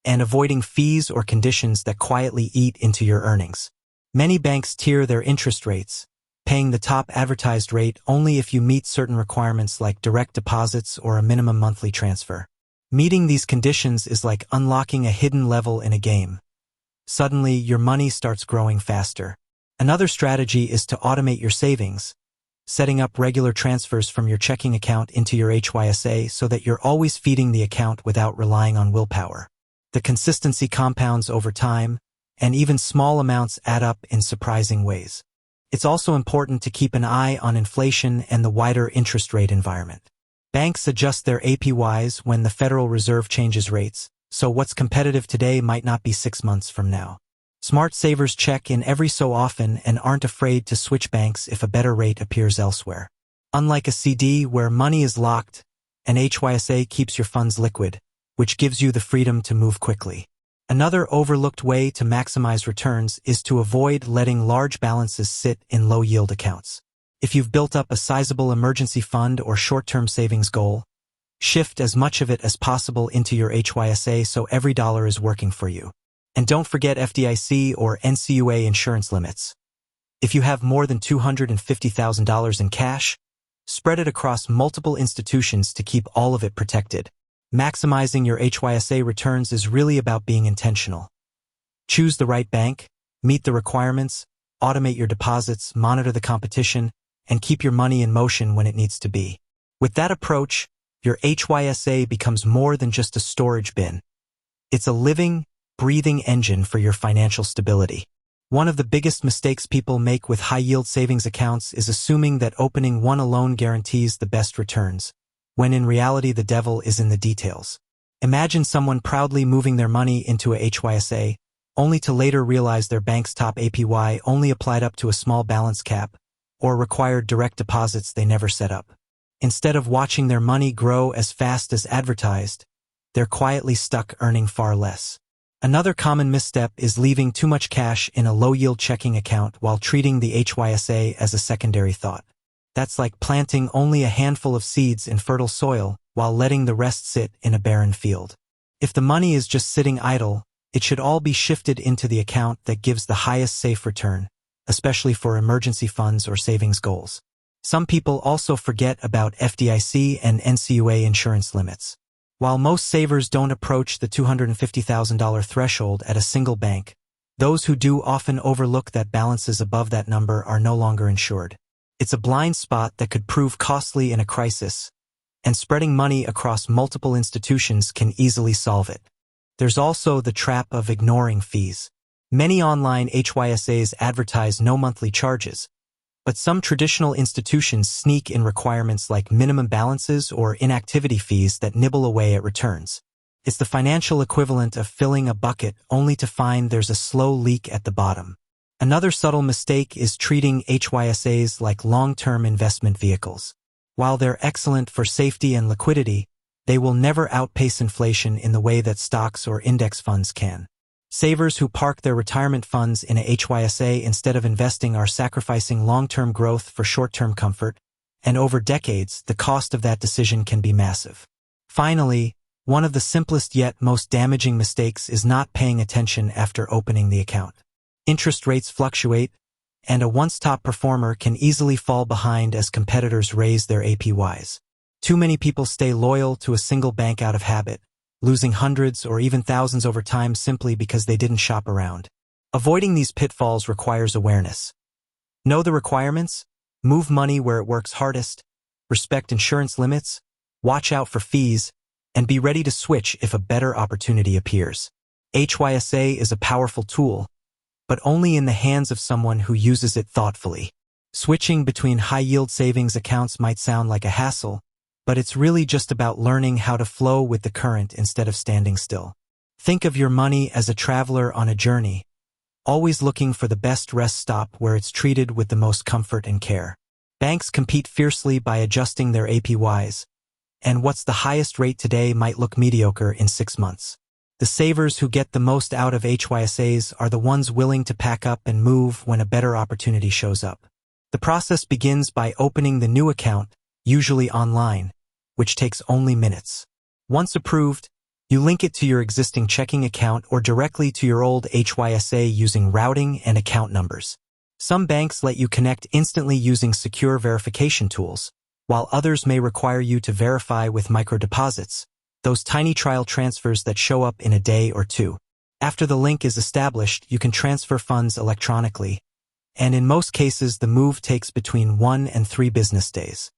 and avoiding fees or conditions that quietly eat into your earnings. Many banks tier their interest rates, paying the top advertised rate only if you meet certain requirements like direct deposits or a minimum monthly transfer. Meeting these conditions is like unlocking a hidden level in a game. Suddenly, your money starts growing faster. Another strategy is to automate your savings, setting up regular transfers from your checking account into your HYSA so that you're always feeding the account without relying on willpower. The consistency compounds over time, and even small amounts add up in surprising ways. It's also important to keep an eye on inflation and the wider interest rate environment. Banks adjust their APYs when the Federal Reserve changes rates, so what's competitive today might not be 6 months from now. Smart savers check in every so often and aren't afraid to switch banks if a better rate appears elsewhere. Unlike a CD where money is locked, an HYSA keeps your funds liquid, which gives you the freedom to move quickly. Another overlooked way to maximize returns is to avoid letting large balances sit in low-yield accounts. If you've built up a sizable emergency fund or short-term savings goal, shift as much of it as possible into your HYSA so every dollar is working for you. And don't forget FDIC or NCUA insurance limits. If you have more than $250,000 in cash, spread it across multiple institutions to keep all of it protected. Maximizing your HYSA returns is really about being intentional. Choose the right bank, meet the requirements, automate your deposits, monitor the competition, and keep your money in motion when it needs to be. With that approach, your HYSA becomes more than just a storage bin. It's a living, breathing engine for your financial stability. One of the biggest mistakes people make with high-yield savings accounts is assuming that opening one alone guarantees the best returns, when in reality the devil is in the details. Imagine someone proudly moving their money into a HYSA, only to later realize their bank's top APY only applied up to a small balance cap, or required direct deposits they never set up. Instead of watching their money grow as fast as advertised, they're quietly stuck earning far less. Another common misstep is leaving too much cash in a low-yield checking account while treating the HYSA as a secondary thought. That's like planting only a handful of seeds in fertile soil while letting the rest sit in a barren field. If the money is just sitting idle, it should all be shifted into the account that gives the highest safe return, especially for emergency funds or savings goals. Some people also forget about FDIC and NCUA insurance limits. While most savers don't approach the $250,000 threshold at a single bank, those who do often overlook that balances above that number are no longer insured. It's a blind spot that could prove costly in a crisis, and spreading money across multiple institutions can easily solve it. There's also the trap of ignoring fees. Many online HYSAs advertise no monthly charges, but some traditional institutions sneak in requirements like minimum balances or inactivity fees that nibble away at returns. It's the financial equivalent of filling a bucket only to find there's a slow leak at the bottom. Another subtle mistake is treating HYSAs like long-term investment vehicles. While they're excellent for safety and liquidity, they will never outpace inflation in the way that stocks or index funds can. Savers who park their retirement funds in a HYSA instead of investing are sacrificing long-term growth for short-term comfort, and over decades, the cost of that decision can be massive. Finally, one of the simplest yet most damaging mistakes is not paying attention after opening the account. Interest rates fluctuate, and a once-top performer can easily fall behind as competitors raise their APYs. Too many people stay loyal to a single bank out of habit, losing hundreds or even thousands over time simply because they didn't shop around. Avoiding these pitfalls requires awareness. Know the requirements, move money where it works hardest, respect insurance limits, watch out for fees, and be ready to switch if a better opportunity appears. HYSA is a powerful tool, but only in the hands of someone who uses it thoughtfully. Switching between high-yield savings accounts might sound like a hassle, but it's really just about learning how to flow with the current instead of standing still. Think of your money as a traveler on a journey, always looking for the best rest stop where it's treated with the most comfort and care. Banks compete fiercely by adjusting their APYs, and what's the highest rate today might look mediocre in 6 months. The savers who get the most out of HYSAs are the ones willing to pack up and move when a better opportunity shows up. The process begins by opening the new account, usually online, which takes only minutes. Once approved, you link it to your existing checking account or directly to your old HYSA using routing and account numbers. Some banks let you connect instantly using secure verification tools, while others may require you to verify with microdeposits, those tiny trial transfers that show up in a day or two. After the link is established, you can transfer funds electronically, and in most cases the move takes between 1 and 3 business days.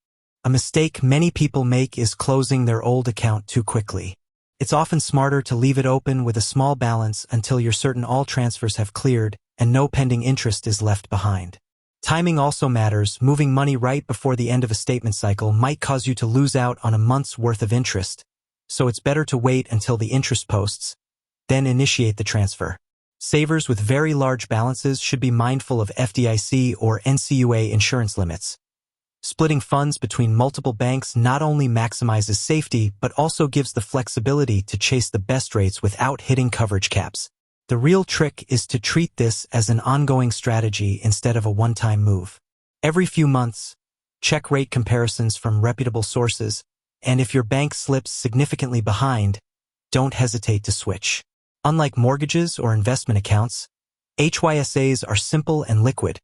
A mistake many people make is closing their old account too quickly. It's often smarter to leave it open with a small balance until you're certain all transfers have cleared and no pending interest is left behind. Timing also matters. Moving money right before the end of a statement cycle might cause you to lose out on a month's worth of interest, so it's better to wait until the interest posts, then initiate the transfer. Savers with very large balances should be mindful of FDIC or NCUA insurance limits. Splitting funds between multiple banks not only maximizes safety but also gives the flexibility to chase the best rates without hitting coverage caps. The real trick is to treat this as an ongoing strategy instead of a one-time move. Every few months, check rate comparisons from reputable sources, and if your bank slips significantly behind, don't hesitate to switch. Unlike mortgages or investment accounts, HYSAs are simple and liquid,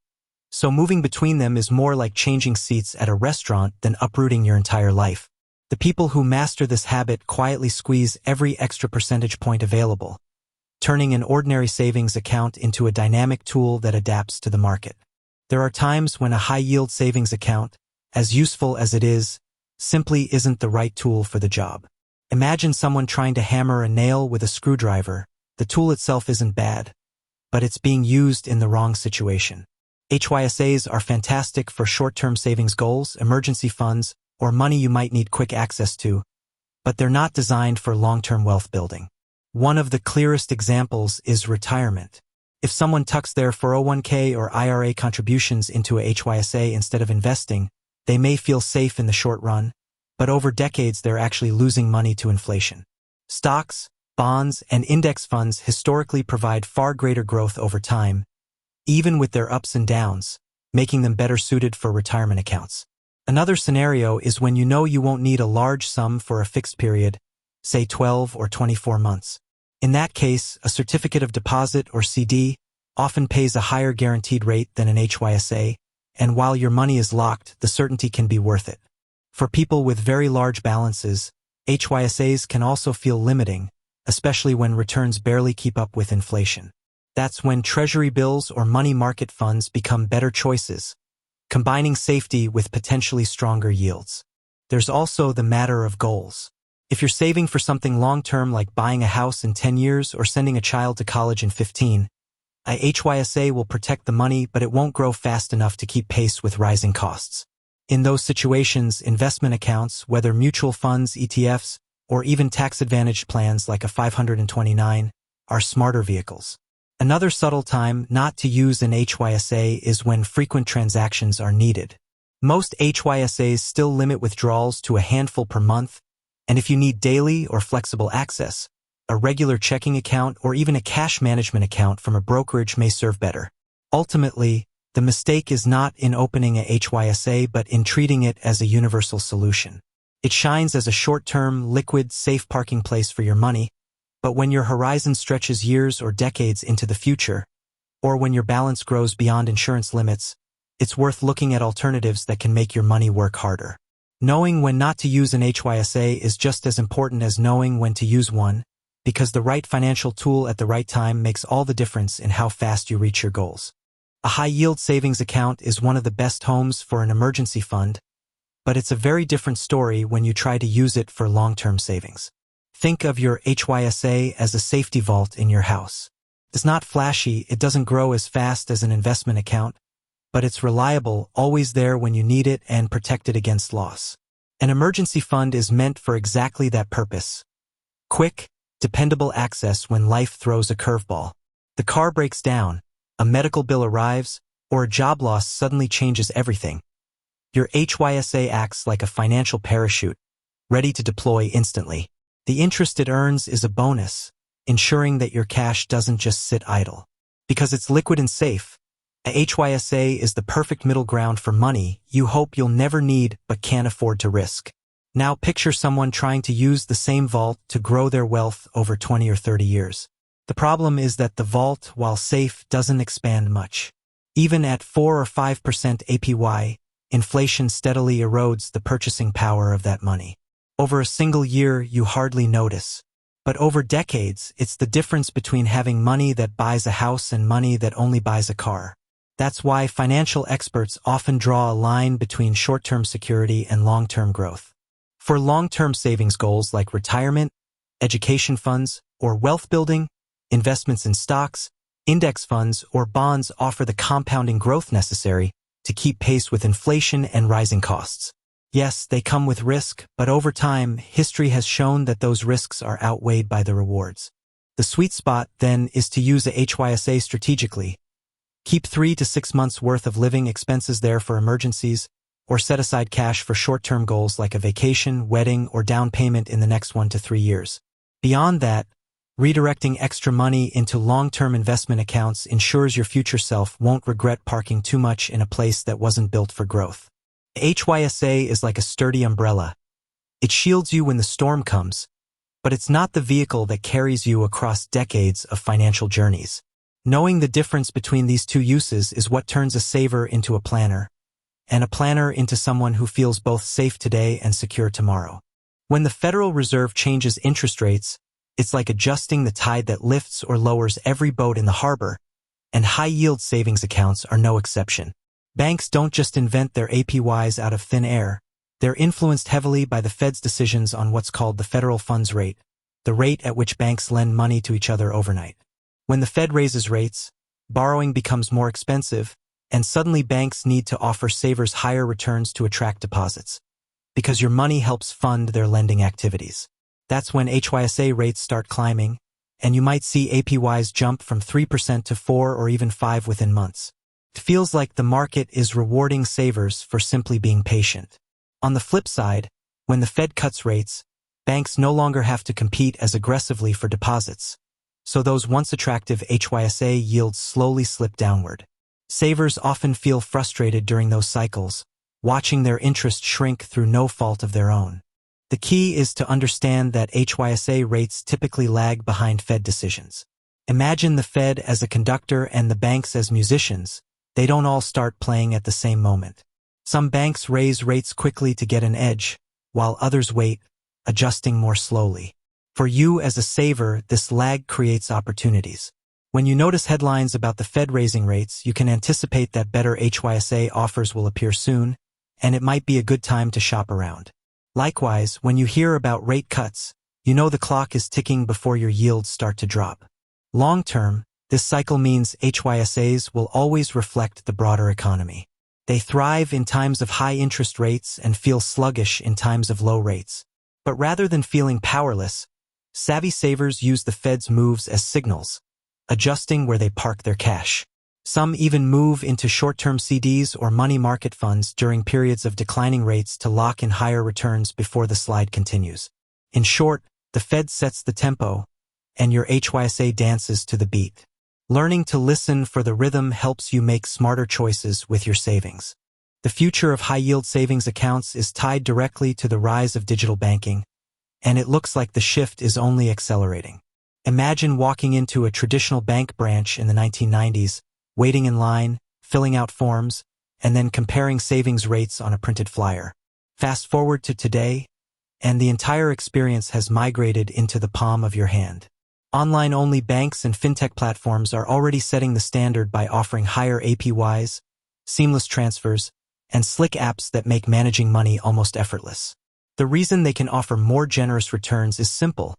so moving between them is more like changing seats at a restaurant than uprooting your entire life. The people who master this habit quietly squeeze every extra percentage point available, turning an ordinary savings account into a dynamic tool that adapts to the market. There are times when a high-yield savings account, as useful as it is, simply isn't the right tool for the job. Imagine someone trying to hammer a nail with a screwdriver. The tool itself isn't bad, but it's being used in the wrong situation. HYSAs are fantastic for short-term savings goals, emergency funds, or money you might need quick access to, but they're not designed for long-term wealth building. One of the clearest examples is retirement. If someone tucks their 401k or IRA contributions into a HYSA instead of investing, they may feel safe in the short run, but over decades they're actually losing money to inflation. Stocks, bonds, and index funds historically provide far greater growth over time, even with their ups and downs, making them better suited for retirement accounts. Another scenario is when you know you won't need a large sum for a fixed period, say 12 or 24 months. In that case, a certificate of deposit or CD often pays a higher guaranteed rate than an HYSA, and while your money is locked, the certainty can be worth it. For people with very large balances, HYSAs can also feel limiting, especially when returns barely keep up with inflation. That's when treasury bills or money market funds become better choices, combining safety with potentially stronger yields. There's also the matter of goals. If you're saving for something long-term like buying a house in 10 years or sending a child to college in 15, a HYSA will protect the money, but it won't grow fast enough to keep pace with rising costs. In those situations, investment accounts, whether mutual funds, ETFs, or even tax-advantaged plans like a 529, are smarter vehicles. Another subtle time not to use an HYSA is when frequent transactions are needed. Most HYSAs still limit withdrawals to a handful per month, and if you need daily or flexible access, a regular checking account or even a cash management account from a brokerage may serve better. Ultimately, the mistake is not in opening a HYSA but in treating it as a universal solution. It shines as a short-term, liquid, safe parking place for your money, but when your horizon stretches years or decades into the future, or when your balance grows beyond insurance limits, it's worth looking at alternatives that can make your money work harder. Knowing when not to use an HYSA is just as important as knowing when to use one, because the right financial tool at the right time makes all the difference in how fast you reach your goals. A high-yield savings account is one of the best homes for an emergency fund, but it's a very different story when you try to use it for long-term savings. Think of your HYSA as a safety vault in your house. It's not flashy, it doesn't grow as fast as an investment account, but it's reliable, always there when you need it, and protected against loss. An emergency fund is meant for exactly that purpose. Quick, dependable access when life throws a curveball. The car breaks down, a medical bill arrives, or a job loss suddenly changes everything. Your HYSA acts like a financial parachute, ready to deploy instantly. The interest it earns is a bonus, ensuring that your cash doesn't just sit idle. Because it's liquid and safe, a HYSA is the perfect middle ground for money you hope you'll never need but can't afford to risk. Now picture someone trying to use the same vault to grow their wealth over 20 or 30 years. The problem is that the vault, while safe, doesn't expand much. Even at 4 or 5% APY, inflation steadily erodes the purchasing power of that money. Over a single year, you hardly notice. But over decades, it's the difference between having money that buys a house and money that only buys a car. That's why financial experts often draw a line between short-term security and long-term growth. For long-term savings goals like retirement, education funds, or wealth building, investments in stocks, index funds, or bonds offer the compounding growth necessary to keep pace with inflation and rising costs. Yes, they come with risk, but over time, history has shown that those risks are outweighed by the rewards. The sweet spot, then, is to use a HYSA strategically. Keep 3 to 6 months' worth of living expenses there for emergencies, or set aside cash for short-term goals like a vacation, wedding, or down payment in the next 1 to 3 years. Beyond that, redirecting extra money into long-term investment accounts ensures your future self won't regret parking too much in a place that wasn't built for growth. HYSA is like a sturdy umbrella. It shields you when the storm comes, but it's not the vehicle that carries you across decades of financial journeys. Knowing the difference between these two uses is what turns a saver into a planner, and a planner into someone who feels both safe today and secure tomorrow. When the Federal Reserve changes interest rates, it's like adjusting the tide that lifts or lowers every boat in the harbor, and high-yield savings accounts are no exception. Banks don't just invent their APYs out of thin air. They're influenced heavily by the Fed's decisions on what's called the federal funds rate, the rate at which banks lend money to each other overnight. When the Fed raises rates, borrowing becomes more expensive, and suddenly banks need to offer savers higher returns to attract deposits, because your money helps fund their lending activities. That's when HYSA rates start climbing, and you might see APYs jump from 3% to 4 or even 5 within months. It feels like the market is rewarding savers for simply being patient. On the flip side, when the Fed cuts rates, banks no longer have to compete as aggressively for deposits, so those once attractive HYSA yields slowly slip downward. Savers often feel frustrated during those cycles, watching their interest shrink through no fault of their own. The key is to understand that HYSA rates typically lag behind Fed decisions. Imagine the Fed as a conductor and the banks as musicians. They don't all start playing at the same moment. Some banks raise rates quickly to get an edge, while others wait, adjusting more slowly. For you as a saver, this lag creates opportunities. When you notice headlines about the Fed raising rates, you can anticipate that better HYSA offers will appear soon, and it might be a good time to shop around. Likewise, when you hear about rate cuts, you know the clock is ticking before your yields start to drop. Long term, this cycle means HYSAs will always reflect the broader economy. They thrive in times of high interest rates and feel sluggish in times of low rates. But rather than feeling powerless, savvy savers use the Fed's moves as signals, adjusting where they park their cash. Some even move into short-term CDs or money market funds during periods of declining rates to lock in higher returns before the slide continues. In short, the Fed sets the tempo, and your HYSA dances to the beat. Learning to listen for the rhythm helps you make smarter choices with your savings. The future of high-yield savings accounts is tied directly to the rise of digital banking, and it looks like the shift is only accelerating. Imagine walking into a traditional bank branch in the 1990s, waiting in line, filling out forms, and then comparing savings rates on a printed flyer. Fast forward to today, and the entire experience has migrated into the palm of your hand. Online-only banks and fintech platforms are already setting the standard by offering higher APYs, seamless transfers, and slick apps that make managing money almost effortless. The reason they can offer more generous returns is simple.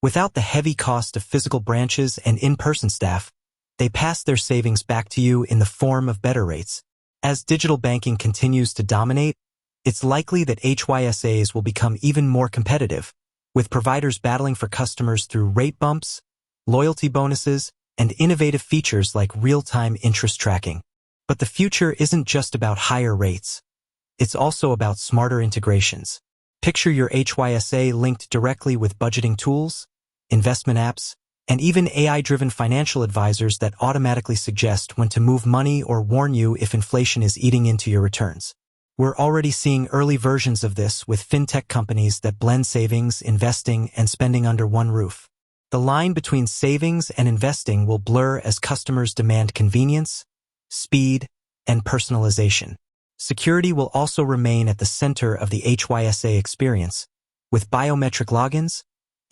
Without the heavy cost of physical branches and in-person staff, they pass their savings back to you in the form of better rates. As digital banking continues to dominate, it's likely that HYSAs will become even more competitive, with providers battling for customers through rate bumps, loyalty bonuses, and innovative features like real-time interest tracking. But the future isn't just about higher rates. It's also about smarter integrations. Picture your HYSA linked directly with budgeting tools, investment apps, and even AI-driven financial advisors that automatically suggest when to move money or warn you if inflation is eating into your returns. We're already seeing early versions of this with fintech companies that blend savings, investing, and spending under one roof. The line between savings and investing will blur as customers demand convenience, speed, and personalization. Security will also remain at the center of the HYSA experience, with biometric logins,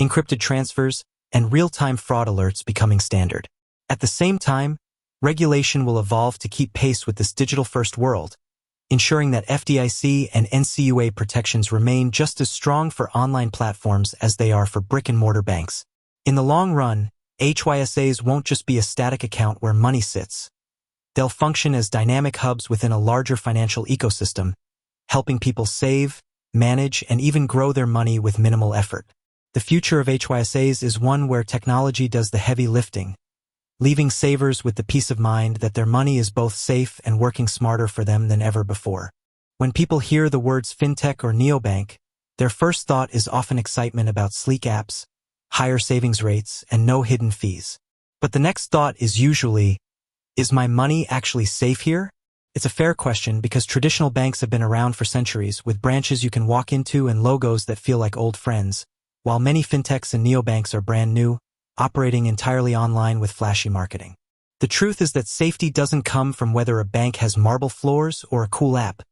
encrypted transfers, and real-time fraud alerts becoming standard. At the same time, regulation will evolve to keep pace with this digital-first world, ensuring that FDIC and NCUA protections remain just as strong for online platforms as they are for brick-and-mortar banks. In the long run, HYSAs won't just be a static account where money sits. They'll function as dynamic hubs within a larger financial ecosystem, helping people save, manage, and even grow their money with minimal effort. The future of HYSAs is one where technology does the heavy lifting, leaving savers with the peace of mind that their money is both safe and working smarter for them than ever before. When people hear the words fintech or neobank, their first thought is often excitement about sleek apps, higher savings rates, and no hidden fees. But the next thought is usually, is my money actually safe here? It's a fair question because traditional banks have been around for centuries, with branches you can walk into and logos that feel like old friends, while many fintechs and neobanks are brand new, operating entirely online with flashy marketing. The truth is that safety doesn't come from whether a bank has marble floors or a cool app.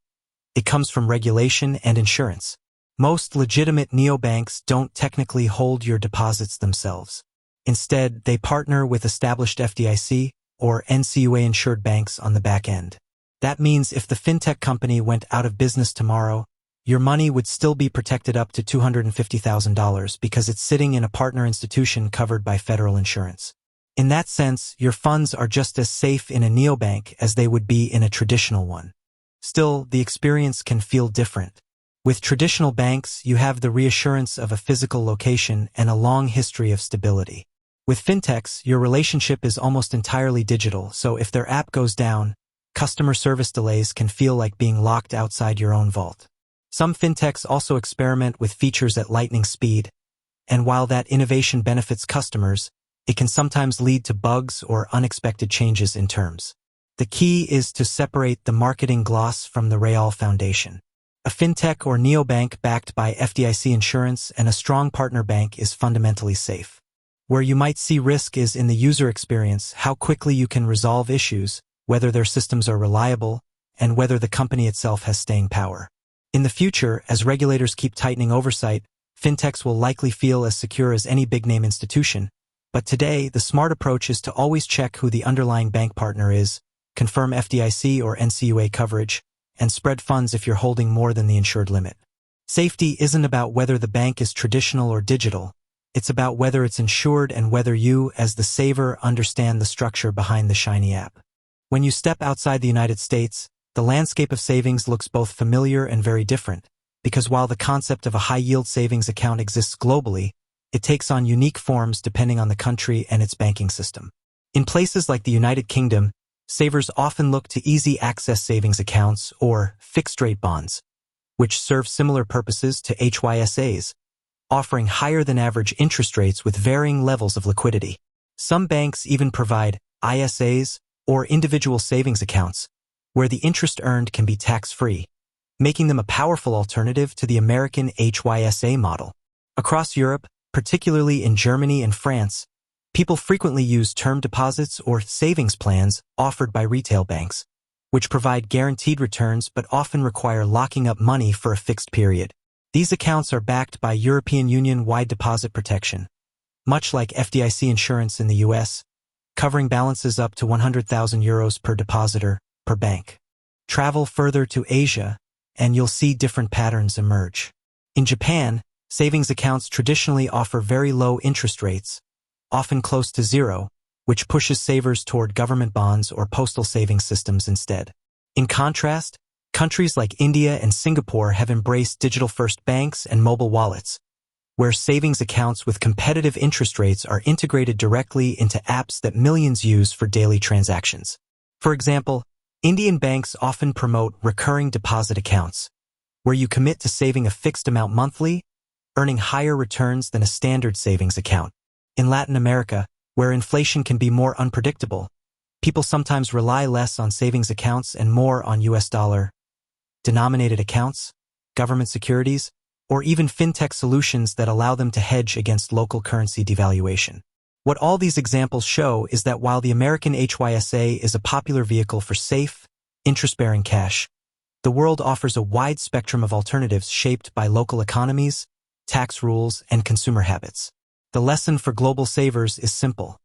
It comes from regulation and insurance. Most legitimate neobanks don't technically hold your deposits themselves. Instead, they partner with established FDIC or NCUA-insured banks on the back end. That means if the fintech company went out of business tomorrow, your money would still be protected up to $250,000 because it's sitting in a partner institution covered by federal insurance. In that sense, your funds are just as safe in a neobank as they would be in a traditional one. Still, the experience can feel different. With traditional banks, you have the reassurance of a physical location and a long history of stability. With fintechs, your relationship is almost entirely digital, so if their app goes down, customer service delays can feel like being locked outside your own vault. Some fintechs also experiment with features at lightning speed, and while that innovation benefits customers, it can sometimes lead to bugs or unexpected changes in terms. The key is to separate the marketing gloss from the real foundation. A fintech or neobank backed by FDIC insurance and a strong partner bank is fundamentally safe. Where you might see risk is in the user experience, how quickly you can resolve issues, whether their systems are reliable, and whether the company itself has staying power. In the future, as regulators keep tightening oversight, fintechs will likely feel as secure as any big-name institution. But today, the smart approach is to always check who the underlying bank partner is, confirm FDIC or NCUA coverage, and spread funds if you're holding more than the insured limit. Safety isn't about whether the bank is traditional or digital. It's about whether it's insured and whether you, as the saver, understand the structure behind the shiny app. When you step outside the United States, the landscape of savings looks both familiar and very different, because while the concept of a high-yield savings account exists globally, it takes on unique forms depending on the country and its banking system. In places like the United Kingdom, savers often look to easy-access savings accounts or fixed-rate bonds, which serve similar purposes to HYSAs, offering higher-than-average interest rates with varying levels of liquidity. Some banks even provide ISAs or individual savings accounts, where the interest earned can be tax-free, making them a powerful alternative to the American HYSA model. Across Europe, particularly in Germany and France, people frequently use term deposits or savings plans offered by retail banks, which provide guaranteed returns but often require locking up money for a fixed period. These accounts are backed by European Union-wide deposit protection, much like FDIC insurance in the US, covering balances up to €100,000 per depositor per bank. Travel further to Asia, and you'll see different patterns emerge. In Japan, savings accounts traditionally offer very low interest rates, often close to zero, which pushes savers toward government bonds or postal savings systems instead. In contrast, countries like India and Singapore have embraced digital-first banks and mobile wallets, where savings accounts with competitive interest rates are integrated directly into apps that millions use for daily transactions. For example, Indian banks often promote recurring deposit accounts, where you commit to saving a fixed amount monthly, earning higher returns than a standard savings account. In Latin America, where inflation can be more unpredictable, people sometimes rely less on savings accounts and more on US dollar-denominated accounts, government securities, or even fintech solutions that allow them to hedge against local currency devaluation. What all these examples show is that while the American HYSA is a popular vehicle for safe, interest-bearing cash, the world offers a wide spectrum of alternatives shaped by local economies, tax rules, and consumer habits. The lesson for global savers is simple.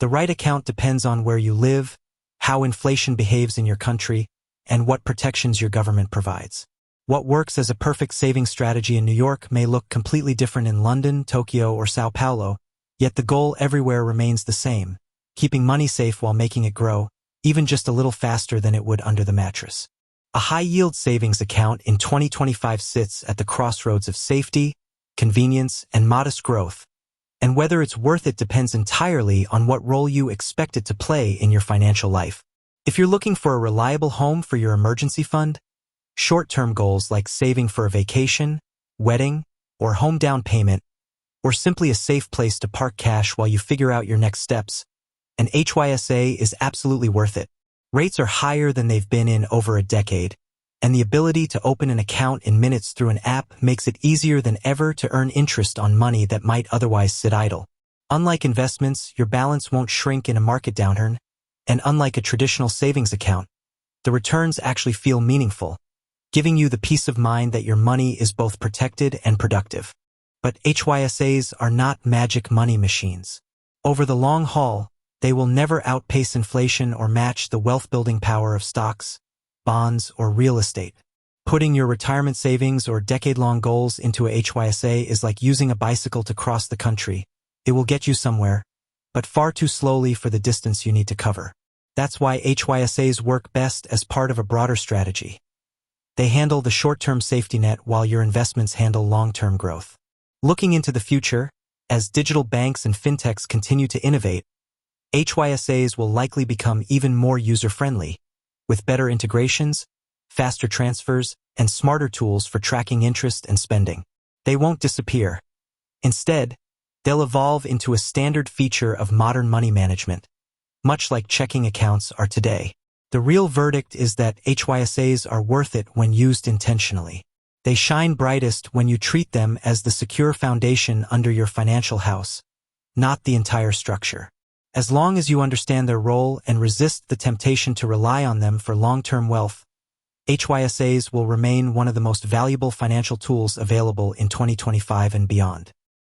The right account depends on where you live, how inflation behaves in your country, and what protections your government provides. What works as a perfect savings strategy in New York may look completely different in London, Tokyo, or Sao Paulo, yet the goal everywhere remains the same, keeping money safe while making it grow, even just a little faster than it would under the mattress. A high-yield savings account in 2025 sits at the crossroads of safety, convenience, and modest growth, and whether it's worth it depends entirely on what role you expect it to play in your financial life. If you're looking for a reliable home for your emergency fund, short-term goals like saving for a vacation, wedding, or home down payment, or simply a safe place to park cash while you figure out your next steps, an HYSA is absolutely worth it. Rates are higher than they've been in over a decade, and the ability to open an account in minutes through an app makes it easier than ever to earn interest on money that might otherwise sit idle. Unlike investments, your balance won't shrink in a market downturn, and unlike a traditional savings account, the returns actually feel meaningful, giving you the peace of mind that your money is both protected and productive. But HYSAs are not magic money machines. Over the long haul, they will never outpace inflation or match the wealth-building power of stocks, bonds, or real estate. Putting your retirement savings or decade-long goals into a HYSA is like using a bicycle to cross the country. It will get you somewhere, but far too slowly for the distance you need to cover. That's why HYSAs work best as part of a broader strategy. They handle the short-term safety net while your investments handle long-term growth. Looking into the future, as digital banks and fintechs continue to innovate, HYSAs will likely become even more user-friendly, with better integrations, faster transfers, and smarter tools for tracking interest and spending. They won't disappear. Instead, they'll evolve into a standard feature of modern money management, much like checking accounts are today. The real verdict is that HYSAs are worth it when used intentionally. They shine brightest when you treat them as the secure foundation under your financial house, not the entire structure. As long as you understand their role and resist the temptation to rely on them for long-term wealth, HYSAs will remain one of the most valuable financial tools available in 2025 and beyond.